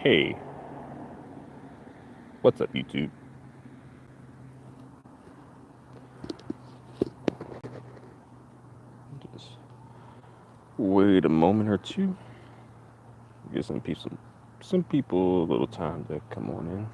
Hey, what's up, YouTube? Just wait a moment or two. Give some people a little time to come on in.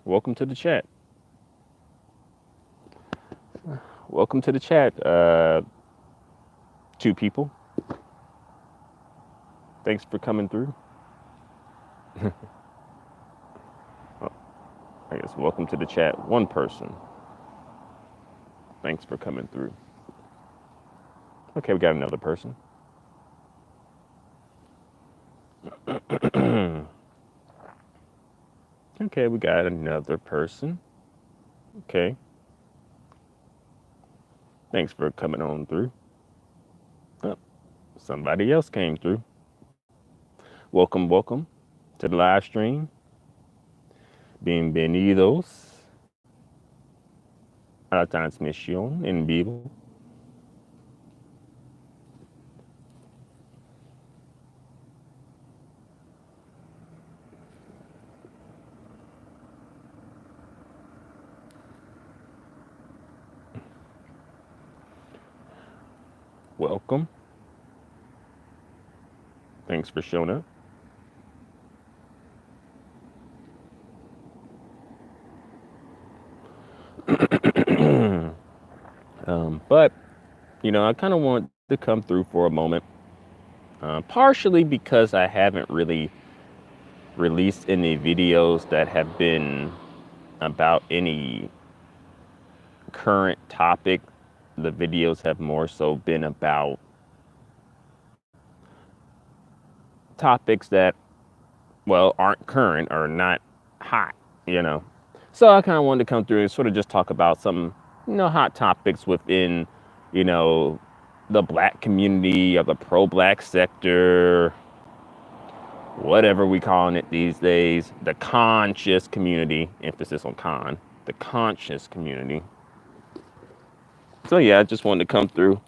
Welcome to the chat. Welcome to the chat. Two people. Thanks for coming through. I guess welcome to the chat. One person. Thanks for coming through. Okay, we got another person. Okay, we got another person. Okay. Thanks for coming on through. Oh, somebody else came through. Welcome to the live stream. Bienvenidos a la transmisión en vivo. Welcome. Thanks for showing up. But, I kind of want to come through for a moment, partially because I haven't really released any videos that have been about any current topic. The videos have more so been about topics that, well, aren't current or not hot, So I kind of wanted to come through and sort of just talk about some, hot topics within, the black community or the pro-black sector, whatever we calling it these days, the conscious community, emphasis on the conscious community. So yeah, I just wanted to come through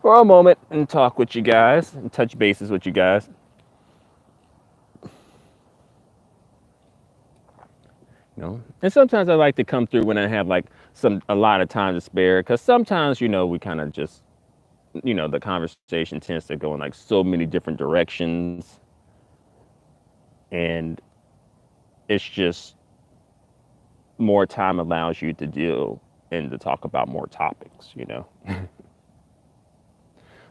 for a moment and talk with you guys and touch bases with you guys. And sometimes I like to come through when I have like a lot of time to spare, because sometimes, we kind of just, the conversation tends to go in like so many different directions. And it's just more time allows you to deal and to talk about more topics.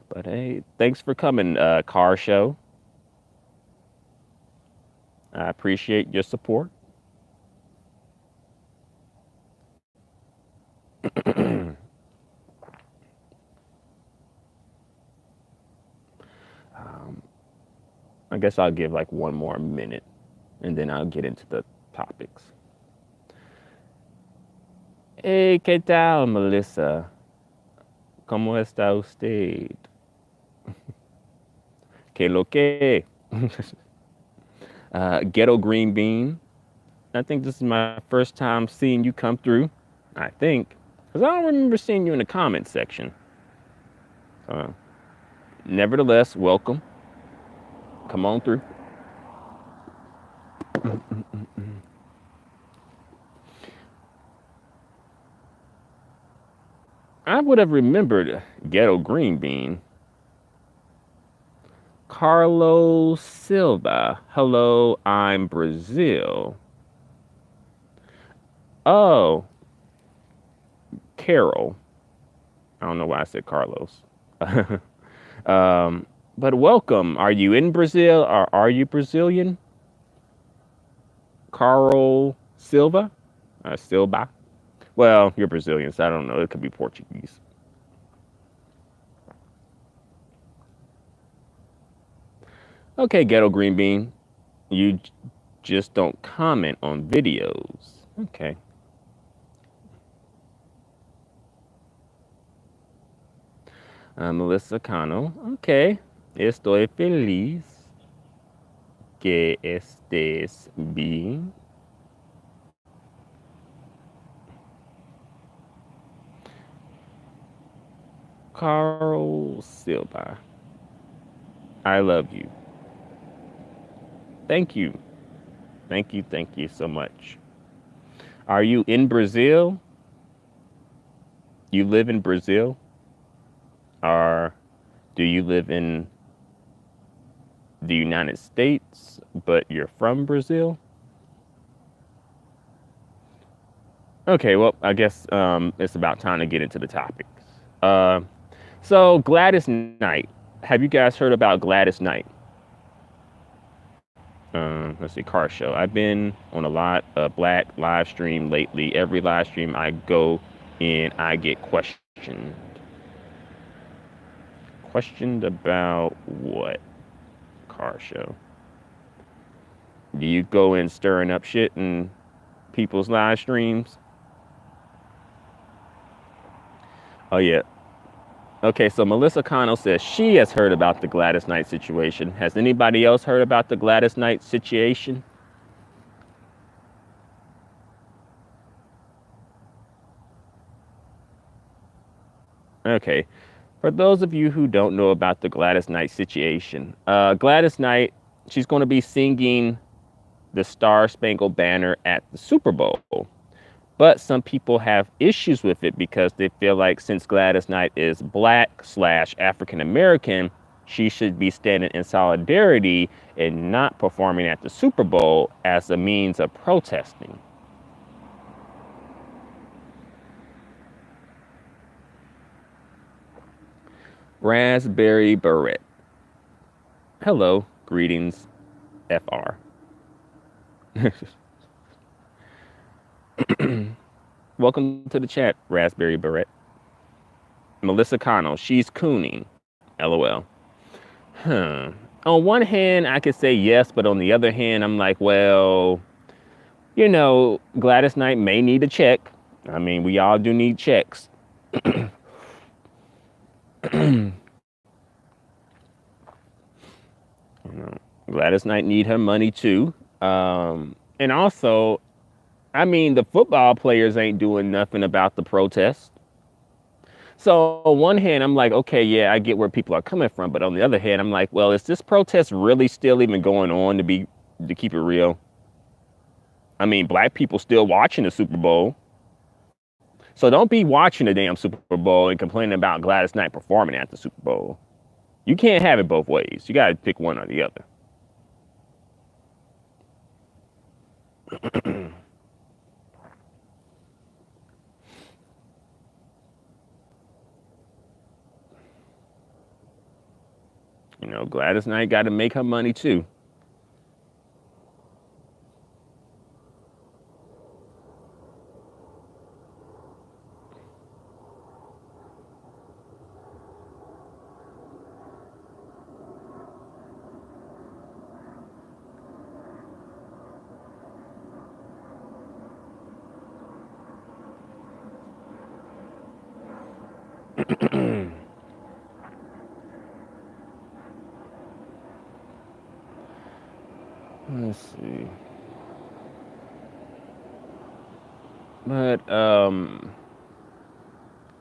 But hey, thanks for coming, Car Show. I appreciate your support. I guess I'll give like one more minute and then I'll get into the topics. Hey, ¿qué tal, Melissa? ¿Cómo está usted? ¿Qué lo que? Ghetto Green Bean. I think this is my first time seeing you come through. I think. Because I don't remember seeing you in the comment section. Nevertheless, welcome. Come on through. I would have remembered Ghetto Green Bean. Carlos Silva. Hello, I'm Brazil. Oh, Carol. I don't know why I said Carlos. But welcome. Are you in Brazil or are you Brazilian? Carl Silva? Silva? Well, you're Brazilian, so I don't know. It could be Portuguese. Okay, Ghetto Green Bean. You just don't comment on videos. Okay. Melissa Cano. Ok. Estoy feliz que estés bien. Carl Silva. I love you. Thank you. Thank you. Thank you so much. Are you in Brazil? You live in Brazil? Or do you live in the United States, but you're from Brazil? Okay, well, I guess it's about time to get into the topics. Uh, so, Gladys Knight. Have you guys heard about Gladys Knight? Let's see, car show. I've been on a lot of black live stream lately. Every live stream I go in, I get questioned. Questioned about what? Car show. Do you go in stirring up shit in people's live streams? Oh, yeah. Okay, so Melissa Connell says she has heard about the Gladys Knight situation. Has anybody else heard about the Gladys Knight situation? Okay. For those of you who don't know about the Gladys Knight situation, Gladys Knight, she's going to be singing the Star Spangled Banner at the Super Bowl. But some people have issues with it because they feel like since Gladys Knight is black/African American, she should be standing in solidarity and not performing at the Super Bowl as a means of protesting. Raspberry Beret. Hello, greetings, FR. Welcome to the chat, Raspberry Beret. Melissa Connell, she's cooning. LOL. Huh. On one hand, I could say yes, but on the other hand, I'm like, well, Gladys Knight may need a check. I mean, we all do need checks. Gladys Knight need her money too. And also, I mean, the football players ain't doing nothing about the protest. So on one hand, I'm like, okay, yeah, I get where people are coming from. But on the other hand, I'm like, well, is this protest really still even going on to keep it real? I mean, black people still watching the Super Bowl. So don't be watching the damn Super Bowl and complaining about Gladys Knight performing at the Super Bowl. You can't have it both ways. You got to pick one or the other. Gladys Knight got to make her money too. Let's see. But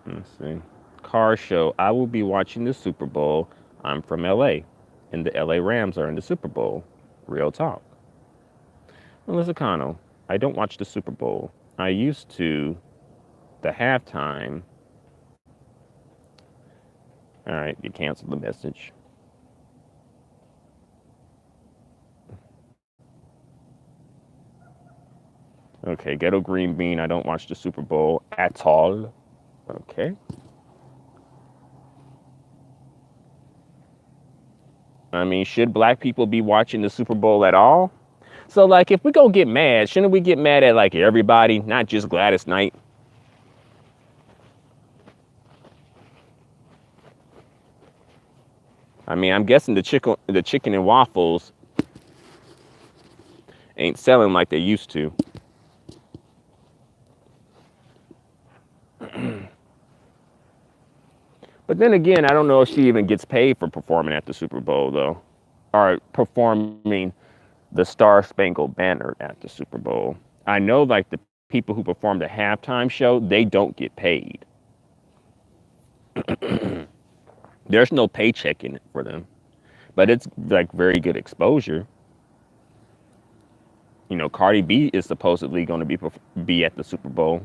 let's see. Car show. I will be watching the Super Bowl. I'm from LA, and the LA Rams are in the Super Bowl. Real talk. Melissa Connell. I don't watch the Super Bowl. I used to. The halftime. All right, you canceled the message. Okay, Ghetto Green Bean. I don't watch the Super Bowl at all. Okay. I mean, should black people be watching the Super Bowl at all? So like, if we go get mad, shouldn't we get mad at like everybody, not just Gladys Knight? I mean, I'm guessing the chicken and waffles ain't selling like they used to. But then again, I don't know if she even gets paid for performing at the Super Bowl though, or performing the Star Spangled Banner at the Super Bowl. I know like the people who perform the halftime show, they don't get paid. There's no paycheck in it for them, but it's like very good exposure. You know, Cardi B is supposedly going to be at the Super Bowl.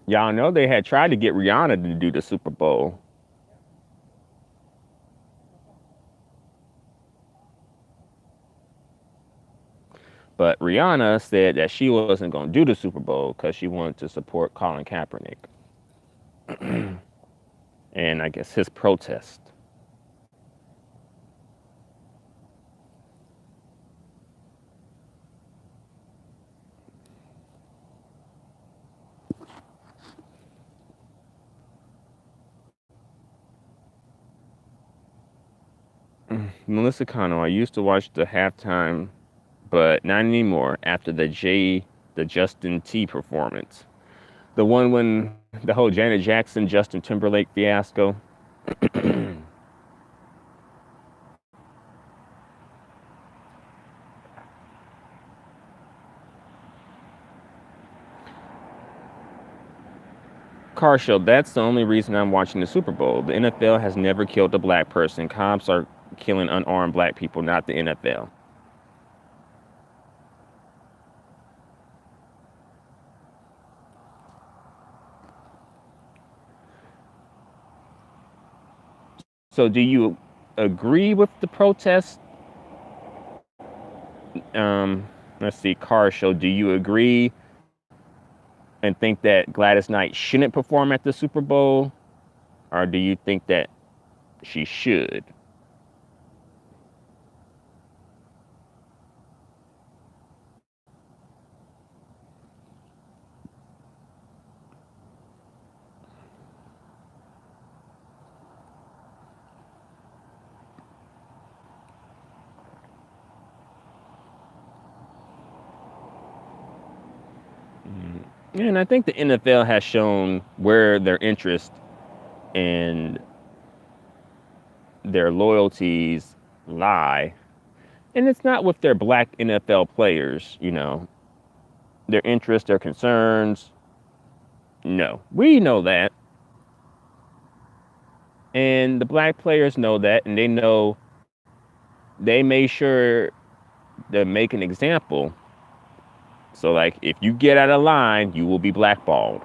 Y'all know they had tried to get Rihanna to do the Super Bowl, but Rihanna said that she wasn't going to do the Super Bowl because she wanted to support Colin Kaepernick and I guess his protest. Melissa Cano, I used to watch the halftime, but not anymore after the Justin T performance. The one when the whole Janet Jackson, Justin Timberlake fiasco. Car show, that's the only reason I'm watching the Super Bowl. The NFL has never killed a black person. Cops are killing unarmed black people, not the NFL. So, do you agree with the protest? Let's see, car show. Do you agree and think that Gladys Knight shouldn't perform at the Super Bowl, or do you think that she should? And I think the NFL has shown where their interest and their loyalties lie. And it's not with their black NFL players, their interests, their concerns. No, we know that. And the black players know that. And they know they made sure to make an example. So, like, if you get out of line, you will be blackballed.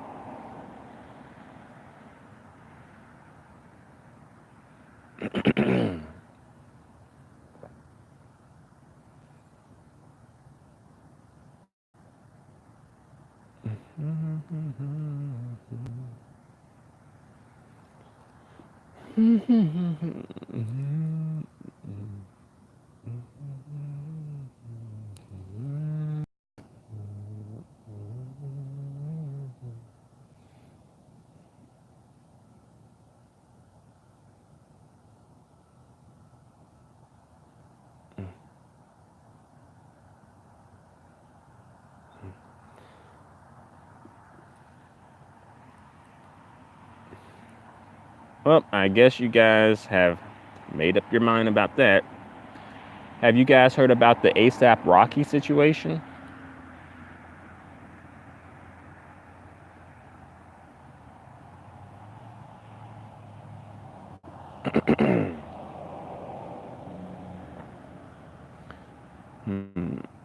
Well, I guess you guys have made up your mind about that. Have you guys heard about the ASAP Rocky situation?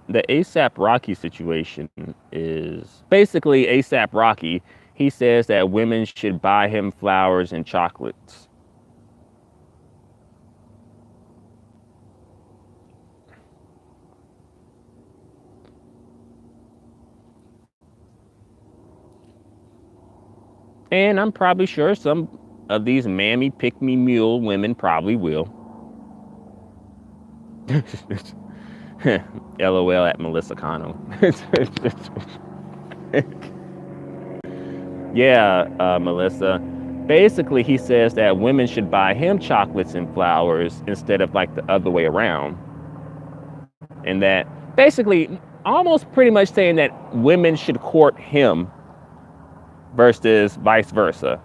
The ASAP Rocky situation is basically ASAP Rocky. He says that women should buy him flowers and chocolates. And I'm probably sure some of these mammy pick me mule women probably will. LOL at Melissa Connell. Yeah, Melissa. Basically, he says that women should buy him chocolates and flowers instead of like the other way around. And that basically, almost pretty much saying that women should court him versus vice versa.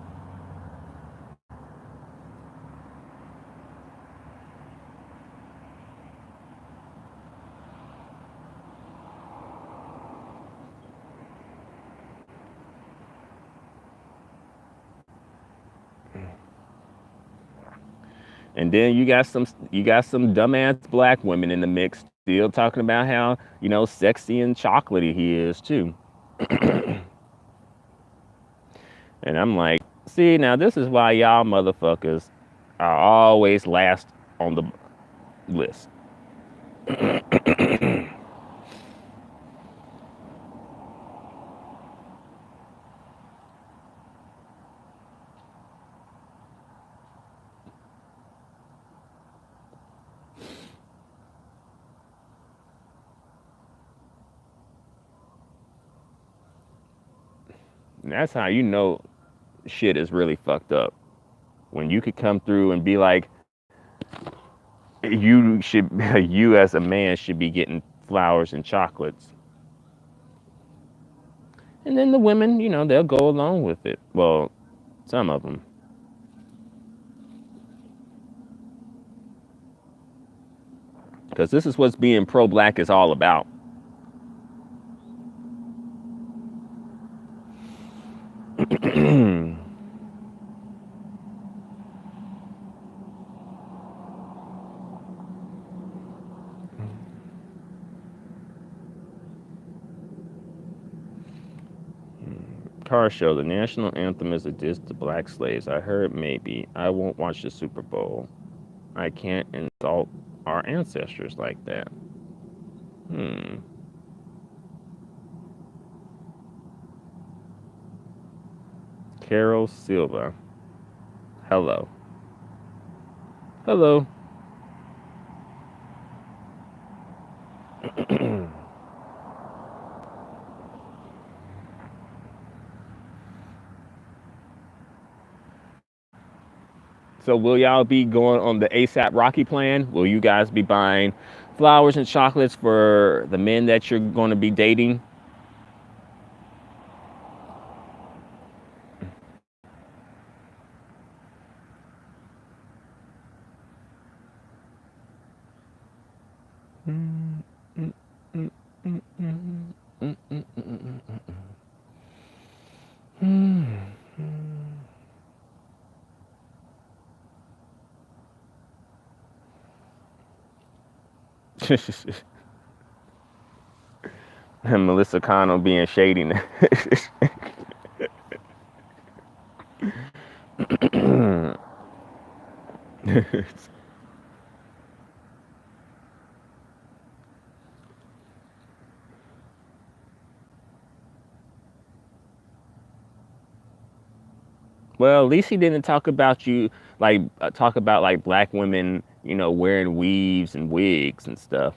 And then you got some dumbass black women in the mix still talking about how, sexy and chocolatey he is too. And I'm like, see, now this is why y'all motherfuckers are always last on the list. And that's how you know shit is really fucked up. When you could come through and be like, you as a man should be getting flowers and chocolates. And then the women, they'll go along with it. Well, some of them. Because this is what being pro-black is all about. Car show. The national anthem is a diss to black slaves. I heard maybe. I won't watch the Super Bowl. I can't insult our ancestors like that. Carol Silva. Hello. Hello. So will y'all be going on the ASAP Rocky plan? Will you guys be buying flowers and chocolates for the men that you're going to be dating? And Melissa Connell being shady. Well, at least he didn't talk about you talk about like black women, wearing weaves and wigs and stuff.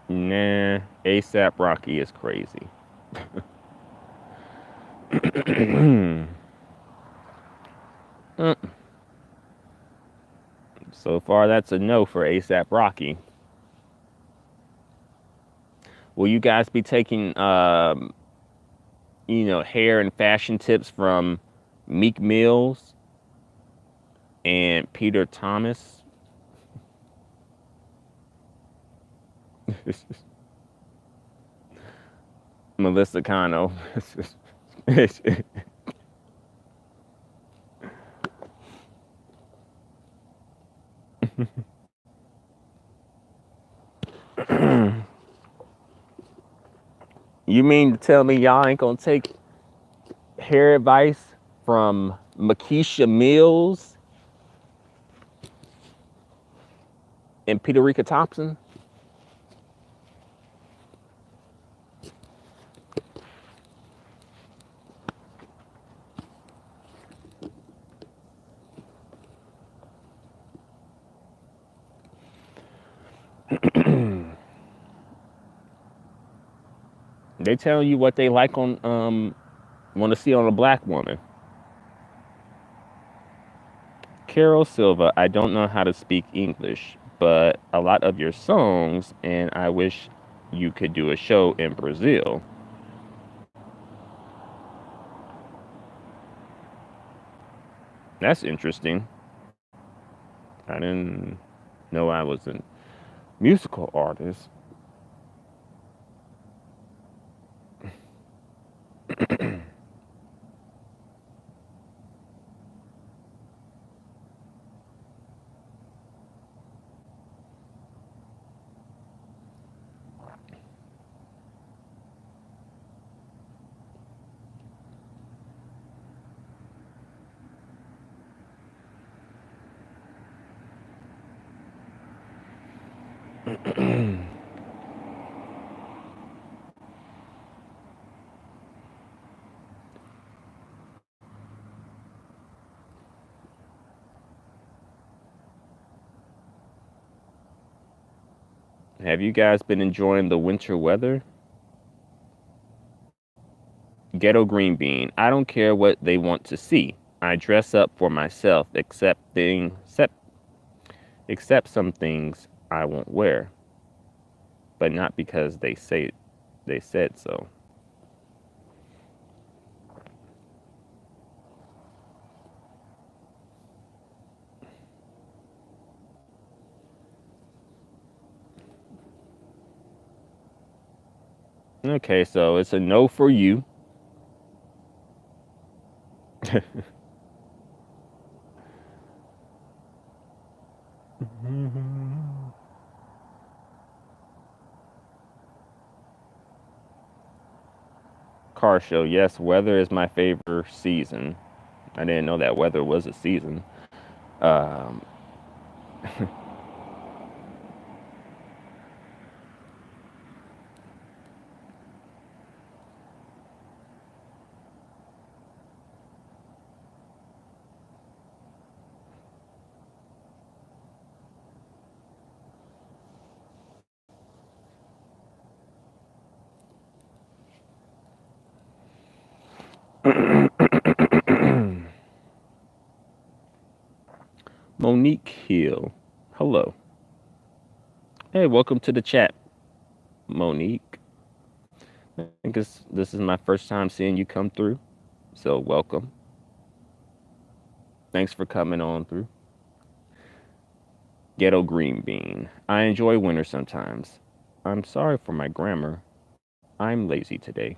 Nah, ASAP Rocky is crazy. So far, that's a no for ASAP Rocky. Will you guys be taking, hair and fashion tips from Meek Mills and Peter Thomas? Melissa Cano. You mean to tell me y'all ain't gonna take hair advice from Makisha Mills and Peter Rika Thompson? They tell you what they like on want to see on a black woman. Carol Silva, I don't know how to speak English, but a lot of your songs, and I wish you could do a show in Brazil. That's interesting. I didn't know I was a musical artist. Have you guys been enjoying the winter weather? Ghetto Green Bean. I don't care what they want to see. I dress up for myself, except some things I won't wear, but not because they said so. Okay, so it's a no for you. Car show. Yes, weather is my favorite season. I didn't know that weather was a season. Um, Monique Hill. Hello. Hey, welcome to the chat, Monique. I think this is my first time seeing you come through, so welcome. Thanks for coming on through. Ghetto Green Bean. I enjoy winter sometimes. I'm sorry for my grammar. I'm lazy today.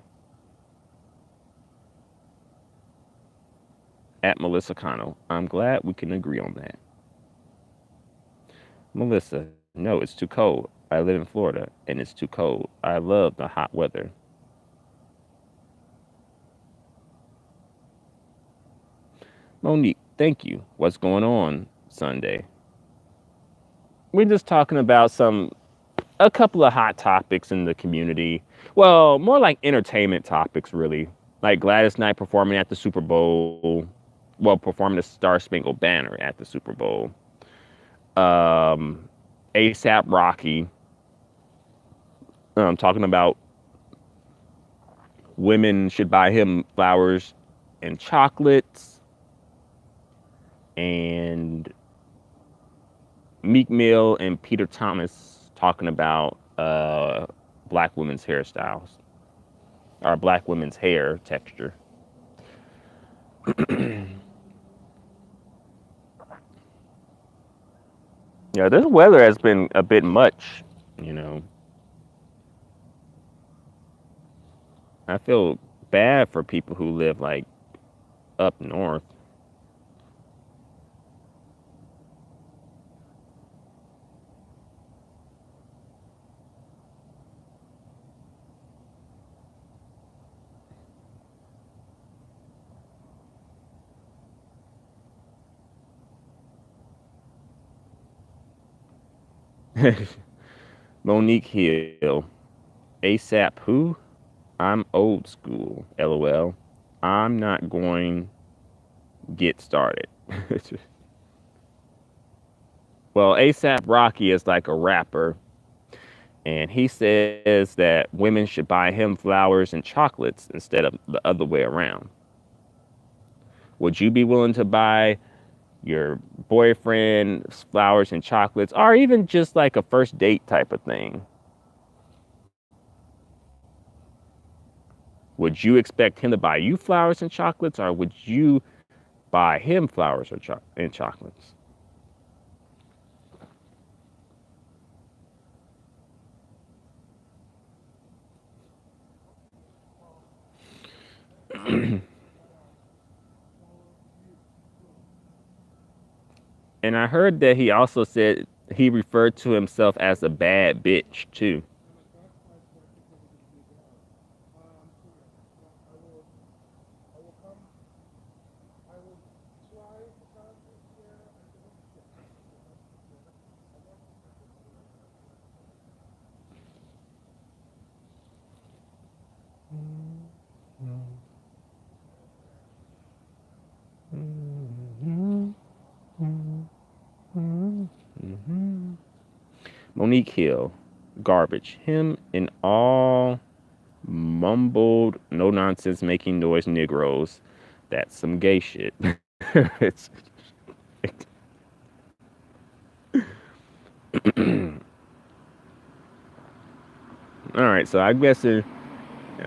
At Melissa Connell. I'm glad we can agree on that. Melissa, no, it's too cold. I live in Florida and it's too cold. I love the hot weather. Monique, thank you. What's going on Sunday? We're just talking about a couple of hot topics in the community. Well, more like entertainment topics, really. Like Gladys Knight performing at the Super Bowl. Well, performing the Star Spangled Banner at the Super Bowl. ASAP Rocky. Talking about women should buy him flowers and chocolates. And Meek Mill and Peter Thomas talking about black women's hairstyles or black women's hair texture. Yeah, this weather has been a bit much, you know. I feel bad for people who live like up north. Monique Hill. ASAP who? I'm old school. LOL. I'm not going get started. Well, ASAP Rocky is like a rapper, and he says that women should buy him flowers and chocolates instead of the other way around. Would you be willing to buy your boyfriend flowers and chocolates, or even just like a first date type of thing? Would you expect him to buy you flowers and chocolates, or would you buy him flowers or and chocolates? And I heard that he also said he referred to himself as a bad bitch too. Monique Hill, garbage. Him and all mumbled, no nonsense, making noise Negroes. That's some gay shit. It's, all right, so I guess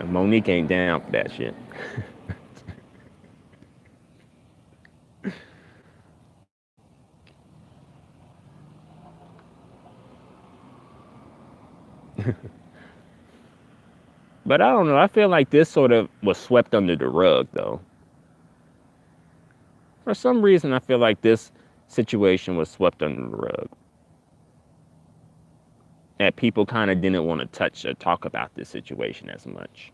Monique ain't down for that shit. But I don't know. I feel like this sort of was swept under the rug, though. For some reason, I feel like this situation was swept under the rug. That people kind of didn't want to touch or talk about this situation as much.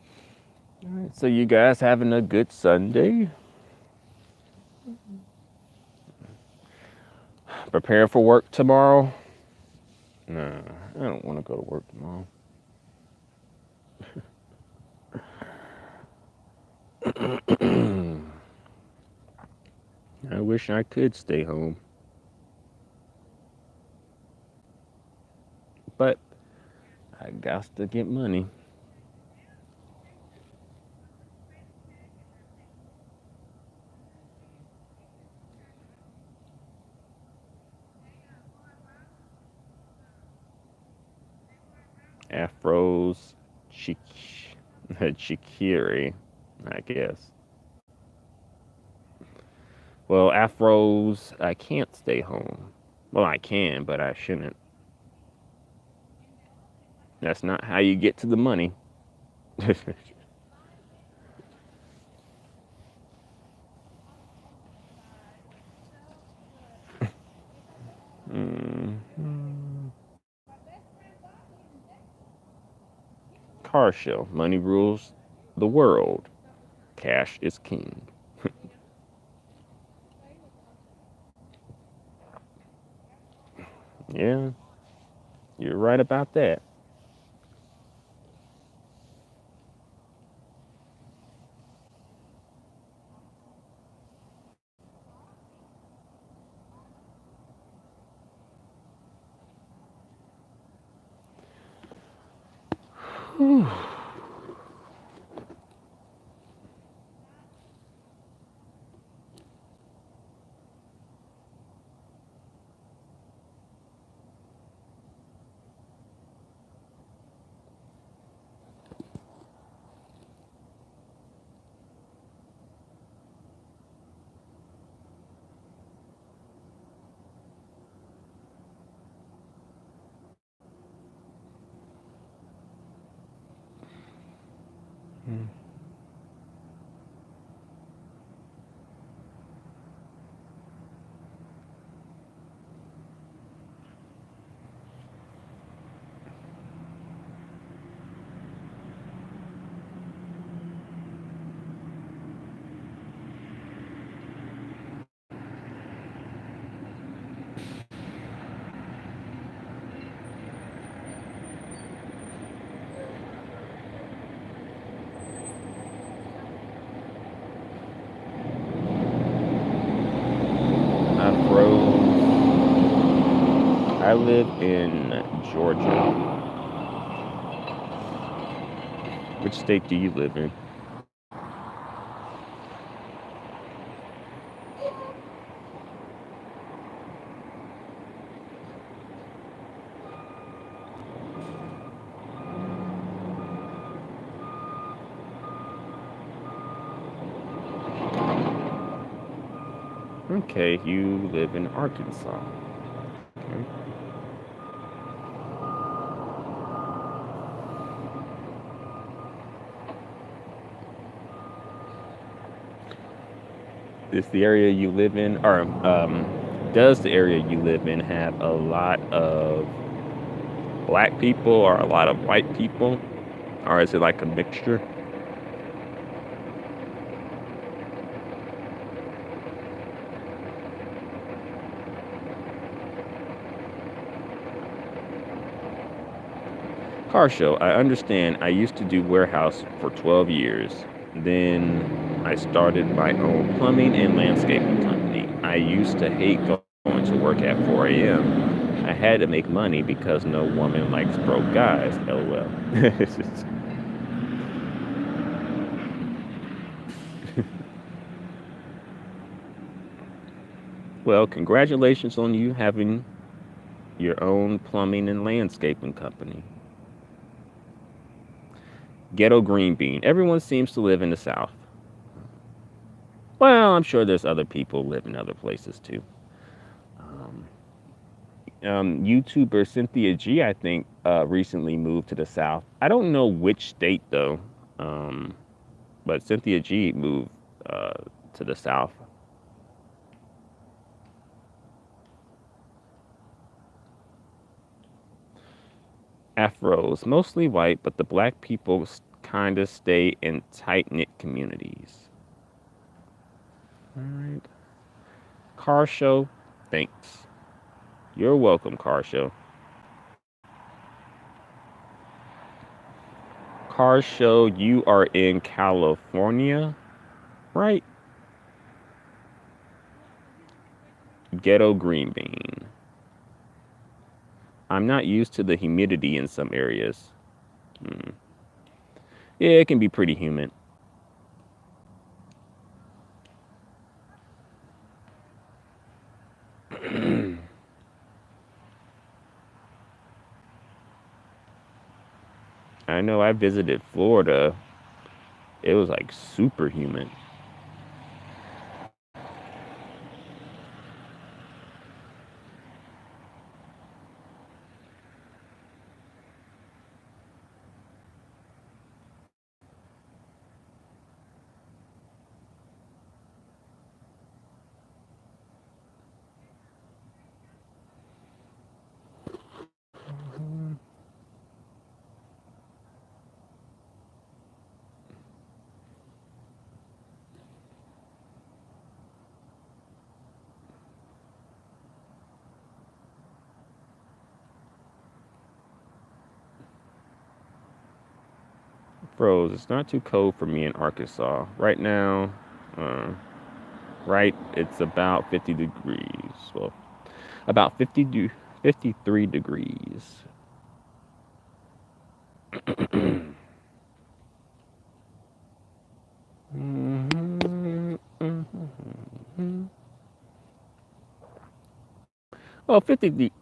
All right, so you guys having a good Sunday? Preparing for work tomorrow? Nah, I don't want to go to work tomorrow. I wish I could stay home, but I got to get money. Afros, Chikiri, I guess. Well, afros, I can't stay home. Well, I can, but I shouldn't. That's not how you get to the money. Mm. Car show. Money rules the world. Cash is king. Yeah, you're right about that. I froze. I live in Georgia. Which state do you live in? Okay, you live in Arkansas. Okay. Is the area you live in, or does the area you live in have a lot of black people or a lot of white people, or is it like a mixture? Car show. I understand. I used to do warehouse for 12 years. Then I started my own plumbing and landscaping company. I used to hate going to work at 4 a.m. I had to make money because no woman likes broke guys. LOL. Well, congratulations on you having your own plumbing and landscaping company. Ghetto green bean. Everyone seems to live in the South. Well, I'm sure there's other people live in other places too. Um, YouTuber Cynthia G, I think, recently moved to the South. I don't know which state though, um, but Cynthia G moved uh, to the South. Afros, mostly white, but the black people kind of stay in tight knit communities. All right. Car show, thanks. You're welcome, car show. Car show, you are in California, right? Ghetto green bean. I'm not used to the humidity in some areas. Hmm. Yeah, it can be pretty humid. I know I visited Florida. It was like super humid. Froze. It's not too cold for me in Arkansas right now. Uh, right, it's about 50 degrees. Well, about 53 degrees. Well,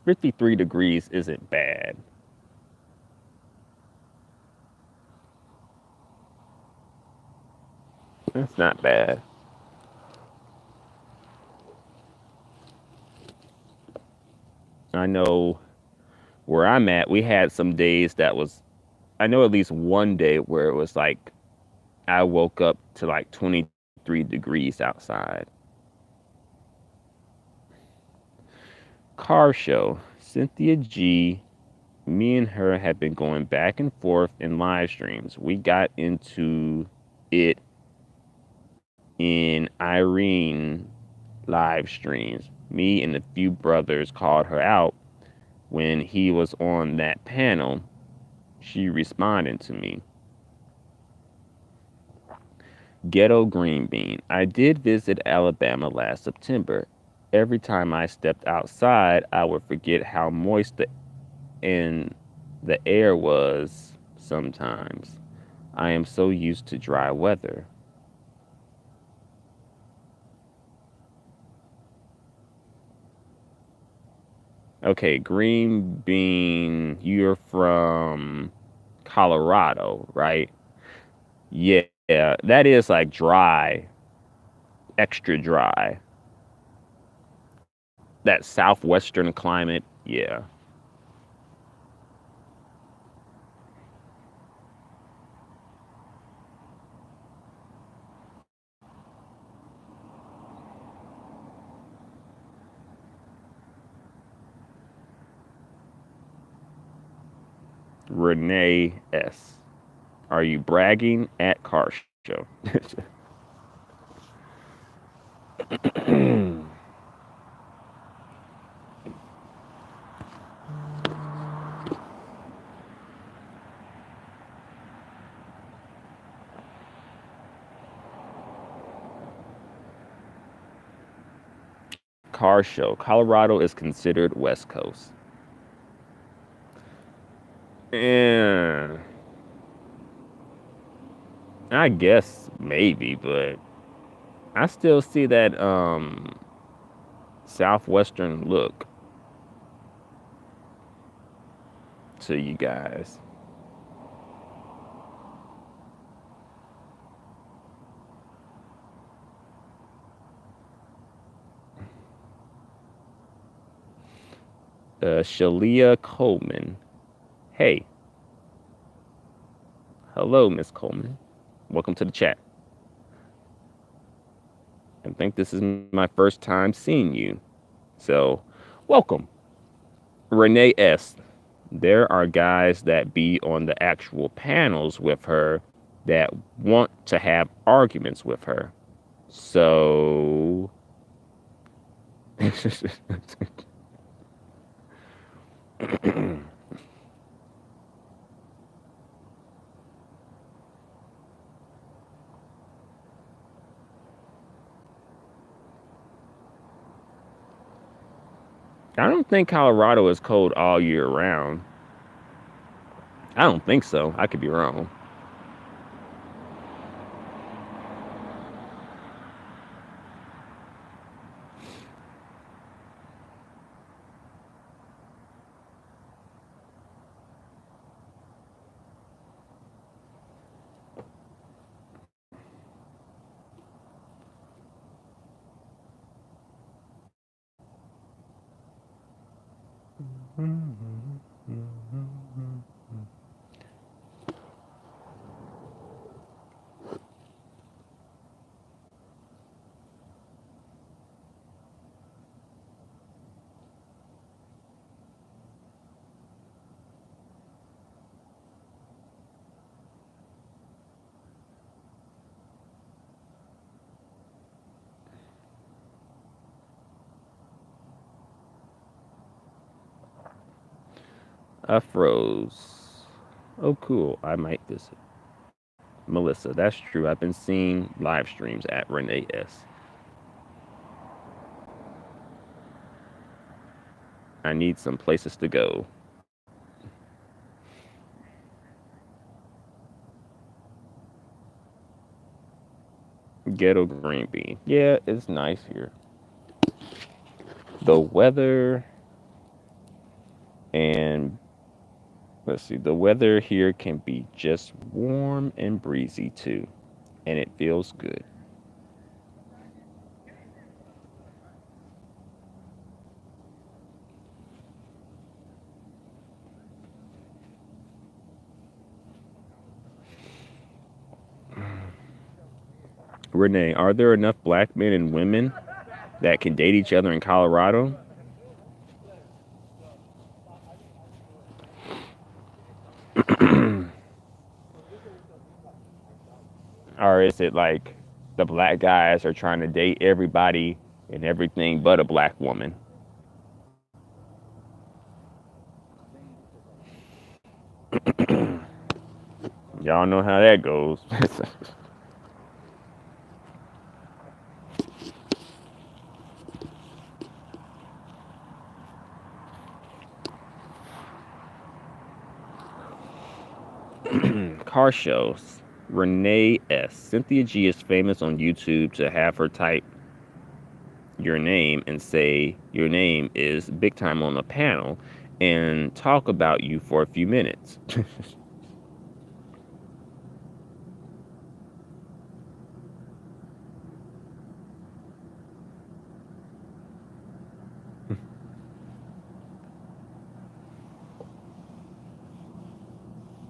53 degrees isn't bad. It's not bad. I know where I'm at, we had some days that was, I know at least one day where it was like, I woke up to like 23 degrees outside. Car show. Cynthia G. Me and her have been going back and forth in live streams. We got into it in Irene live streams. Me and a few brothers called her out when he was on that panel. She responded to me. Ghetto Green Bean. I did visit Alabama last September. Every time I stepped outside, I would forget how moist and the air was sometimes. I am so used to dry weather. Okay, Green Bean, you're from Colorado, right? Yeah, that is like dry, extra dry. That southwestern climate, yeah. Renee S. Are you bragging at car show? Car show. Colorado is considered West Coast. Yeah, I guess maybe, but I still see that southwestern look to you guys. Shalia Coleman. Hey, hello, Miss Coleman. Welcome to the chat. I think this is my first time seeing you. So, welcome. Renee S. There are guys that be on the actual panels with her that want to have arguments with her. So, I don't think Colorado is cold all year round. I don't think so. I could be wrong. I froze. Oh, cool. I might visit. Melissa, that's true. I've been seeing live streams at Renee S. I need some places to go. Ghetto green bean. Yeah, it's nice here. The weather and let's see, the weather here can be just warm and breezy too, and it feels good. Renee, are there enough black men and women that can date each other in Colorado? Or is it like the black guys are trying to date everybody and everything but a black woman? Y'all know how that goes. Car shows. Renee S. Cynthia G is famous on YouTube to have her type your name and say your name is big time on the panel and talk about you for a few minutes.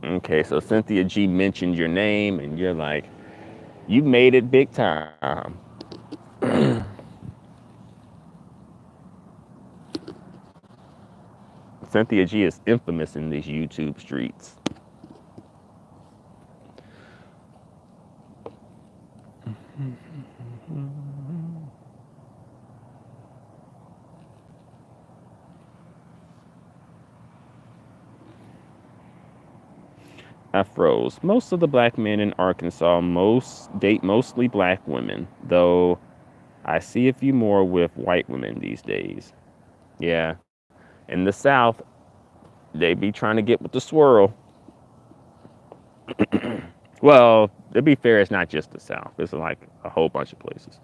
Okay, so Cynthia G mentioned your name and you're like, you made it big time. Cynthia G is infamous in these YouTube streets. Afros. Most of the black men in Arkansas most date mostly black women, though I see a few more with white women these days. Yeah. In the South, they be trying to get with the swirl. Well, to be fair, it's not just the South. It's like a whole bunch of places.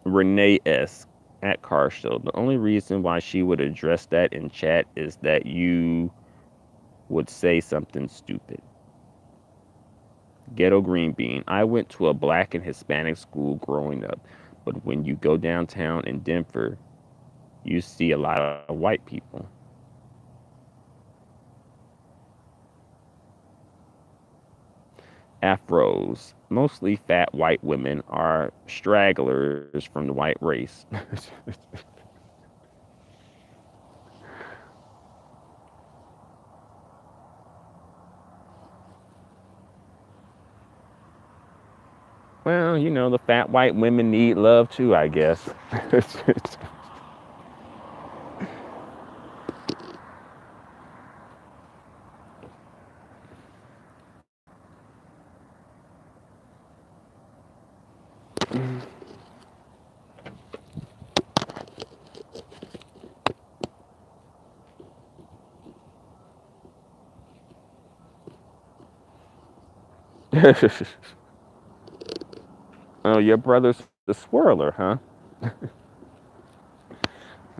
Renee S. at Car Show. The only reason why she would address that in chat is that you would say something stupid. Ghetto Green Bean. I went to a black and Hispanic school growing up, but when you go downtown in Denver, you see a lot of white people. Afros. Mostly fat white women are stragglers from the white race. Well, you know, the fat white women need love too, I guess. Oh, your brother's the swirler, huh?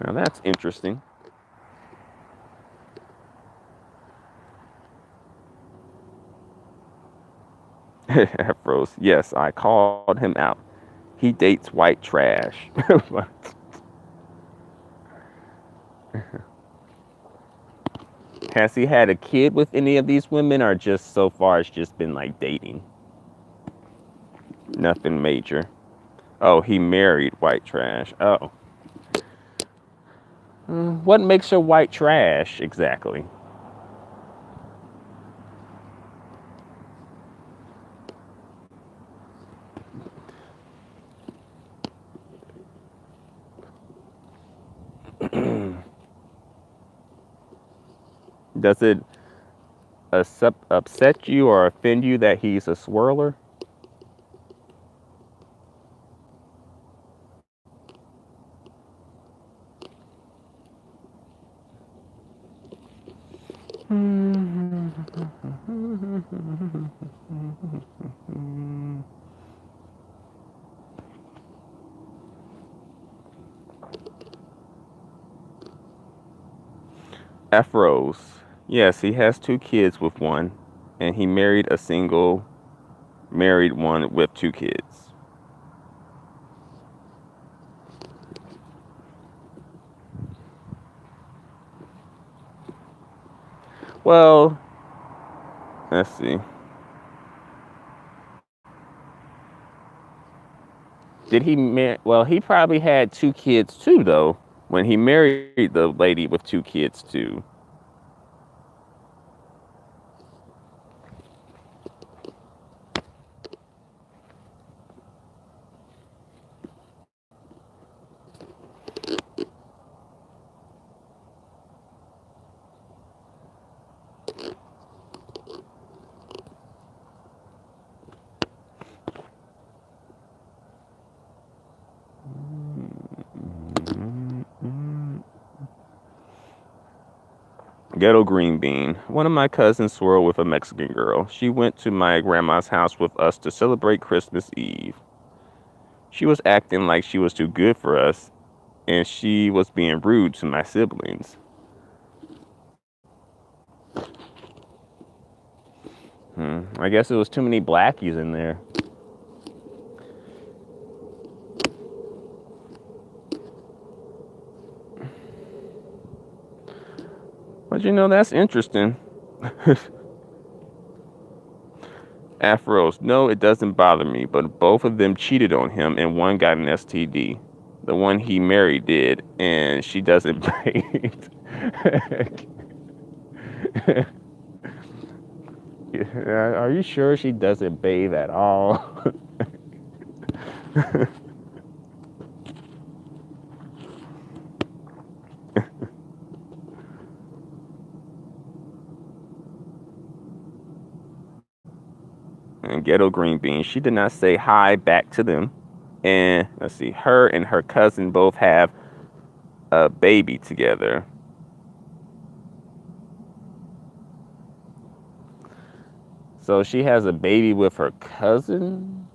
Now that's interesting. Afros. Yes, I called him out. He dates white trash. Has he had a kid with any of these women, or just so far it's just been like dating? Nothing major. Oh, he married white trash. Oh. What makes her white trash exactly? Does it upset you or offend you that he's a swirler? Afros. Yes, he has two kids with one, and he married a single married one with two kids. Well, let's see. Did he marry? Well, he probably had two kids too, though, when he married the lady with two kids too. Ghetto green bean. One of my cousins swirled with a Mexican girl. She went to my grandma's house with us to celebrate Christmas Eve. She was acting like she was too good for us, and she was being rude to my siblings. I guess it was too many blackies in there. But that's interesting. Afros. No, it doesn't bother me, but both of them cheated on him and one got an STD. The one he married did, and she doesn't bathe. Are you sure she doesn't bathe at all? And ghetto green bean. She did not say hi back to them. And let's see, her and her cousin both have a baby together. So she has a baby with her cousin?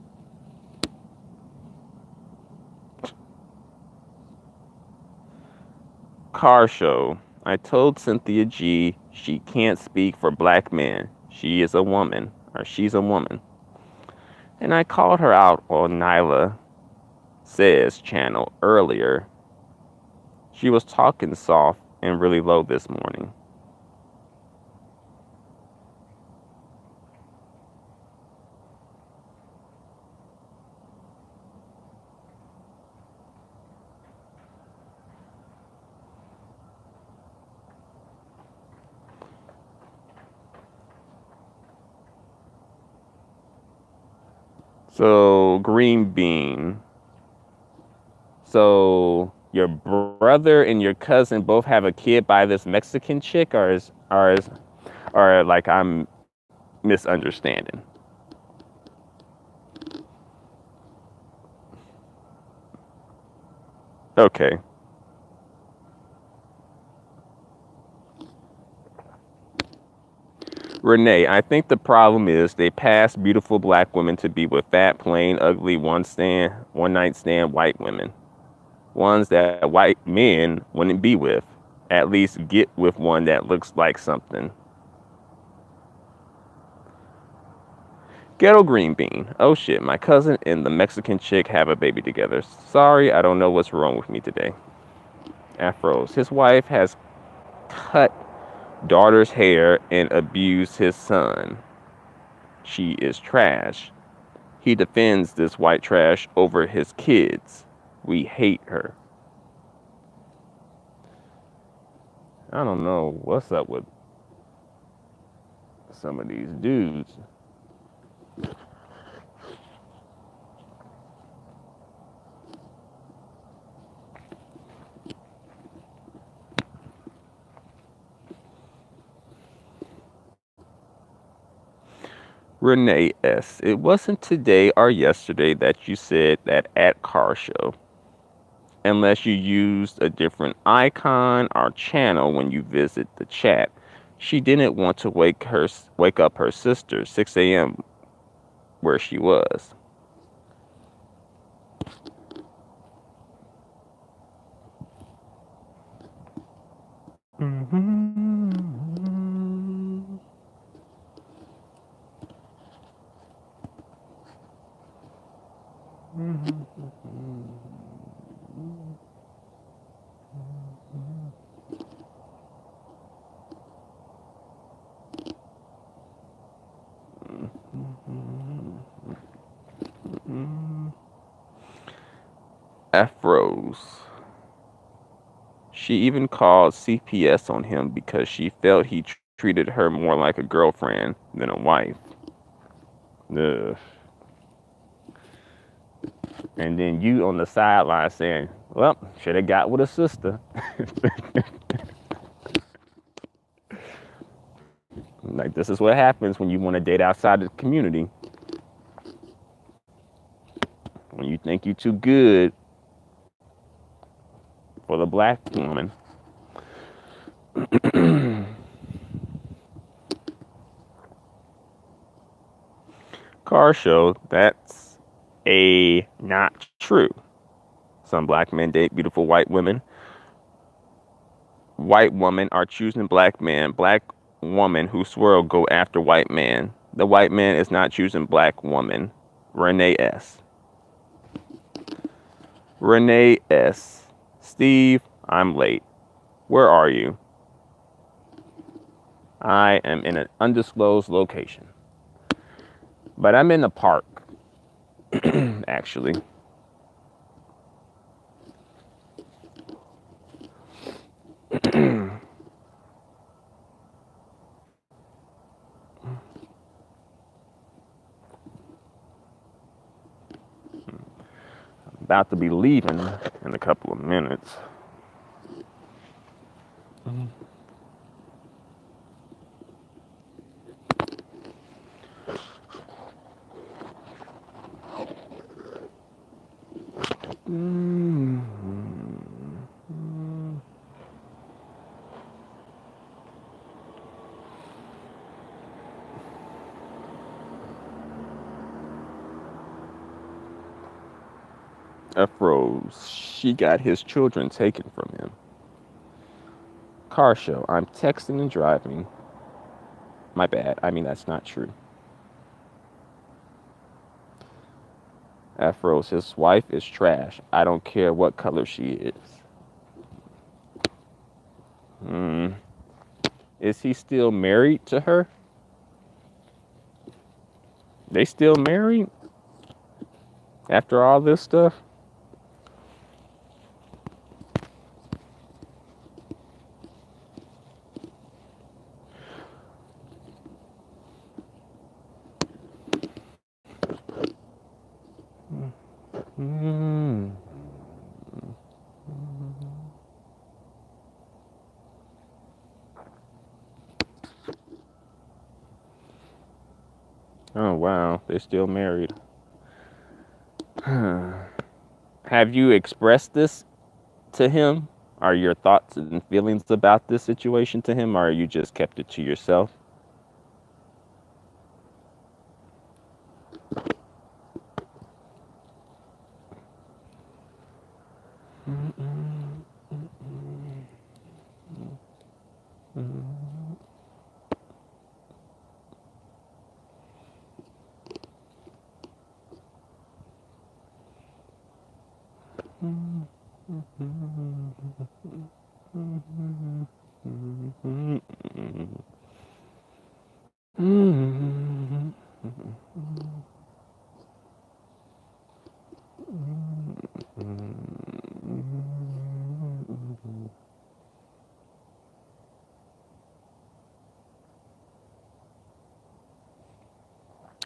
Car show. I told Cynthia G she can't speak for black men. She is a woman, or she's a woman. And I called her out on Nyla Says channel earlier. She was talking soft and really low this morning. So, green bean. So, your brother and your cousin both have a kid by this Mexican chick, or like I'm misunderstanding? Okay. Renee, I think the problem is they pass beautiful black women to be with fat, plain, ugly, one night stand white women. Ones that white men wouldn't be with. At least get with one that looks like something. Ghetto green bean. Oh shit, my cousin and the Mexican chick have a baby together. Sorry, I don't know what's wrong with me today. Afros. His wife has cut daughter's hair and abused his son. She is trash. He defends this white trash over his kids. We hate her. I don't know what's up with some of these dudes. Renee S. It wasn't today or yesterday that you said that at car show, unless you used a different icon or channel when you visit the chat. She didn't want to wake up her sister 6 a.m. where she was. Afros. She even called CPS on him because she felt he treated her more like a girlfriend than a wife. Ugh. And then you on the sideline saying, well, should have got with a sister. Like, this is what happens when you want to date outside the community. When you think you're too good for the black woman. Car show, that's not true. Some black men date beautiful white women. White women are choosing black men. Black woman who swirl go after white man. The white man is not choosing black woman. Renee S. Renee S. Steve, I'm late. Where are you? I am in an undisclosed location. But I'm in the park, actually. About to be leaving in a couple of minutes. Afros, she got his children taken from him. Car show, I'm texting and driving. My bad, I mean, that's not true. Afros, his wife is trash. I don't care what color she is. Is he still married to her? They still married? After all this stuff? Oh, wow. They're still married. Have you expressed this to him? Are your thoughts and feelings about this situation to him, or you just kept it to yourself?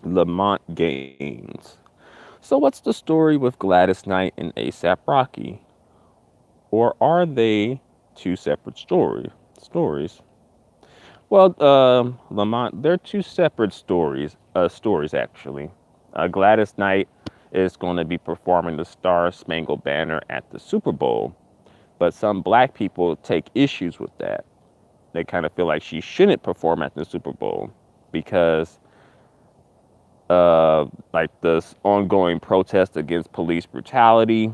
Lamont Gaines. So what's the story with Gladys Knight and ASAP Rocky? Or are they two separate stories? Well, Lamont, they're two separate stories actually. Gladys Knight is going to be performing the Star Spangled Banner at the Super Bowl, but some black people take issues with that. They kind of feel like she shouldn't perform at the Super Bowl because like this ongoing protest against police brutality.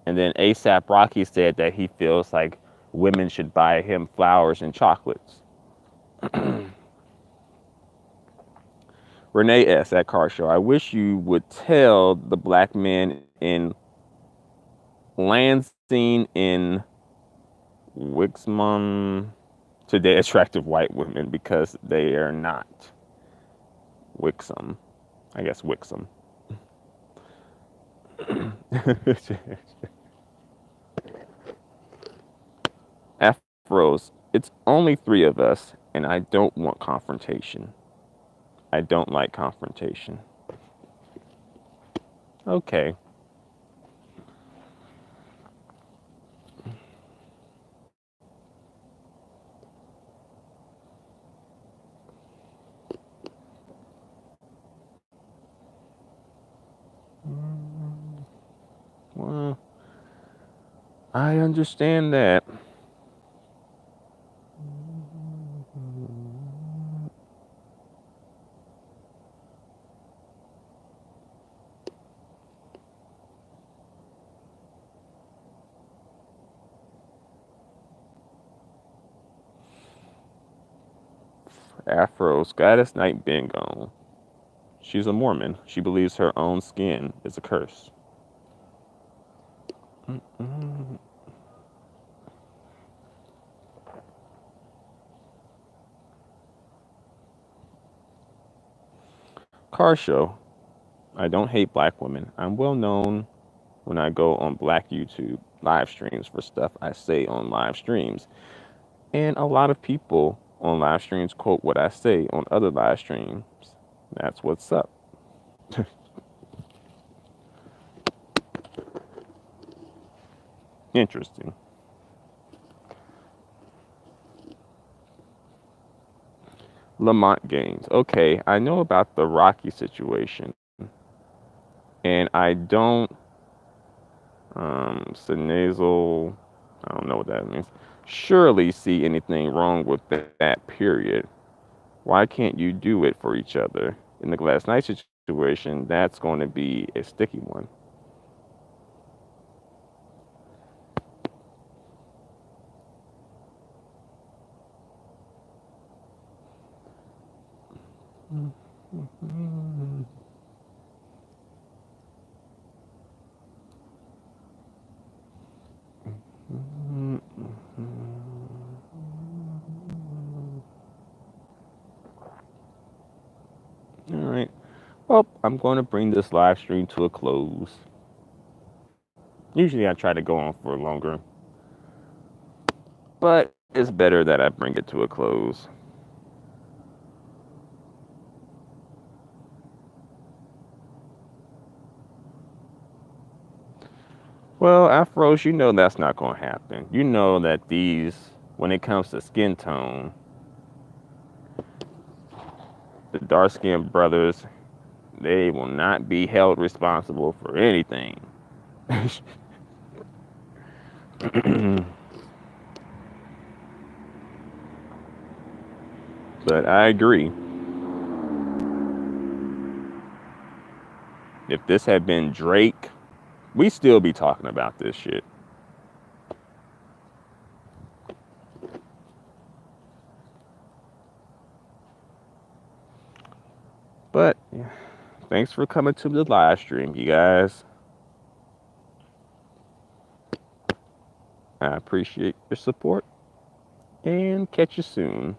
And then ASAP Rocky said that he feels like women should buy him flowers and chocolates. Renee S. at Car Show, I wish you would tell the black men in Lansing in Wixom today attractive white women because they are not. Wixom. I guess Wixom. Afros, it's only three of us, and I don't want confrontation. I don't like confrontation. Okay. Well, I understand that. Afros, Gladys Knight been gone. She's a Mormon. She believes her own skin is a curse. Car Show. I don't hate black women. I'm well known when I go on black YouTube live streams for stuff I say on live streams. And a lot of people on live streams quote what I say on other live streams. That's what's up. Interesting. Lamont Gaines. Okay, I know about the Rocky situation. And I don't Sinasal, I don't know what that means. Surely see anything wrong with that period. Why can't you do it for each other? In the Glass Knight situation, that's going to be a sticky one. All right. Well, I'm going to bring this live stream to a close. Usually I try to go on for longer, but it's better that I bring it to a close. Well, Afros, you know that's not going to happen. You know that when it comes to skin tone, the dark-skinned brothers, they will not be held responsible for anything. But I agree. If this had been Drake, we still be talking about this shit. But yeah, thanks for coming to the live stream, you guys. I appreciate your support and catch you soon.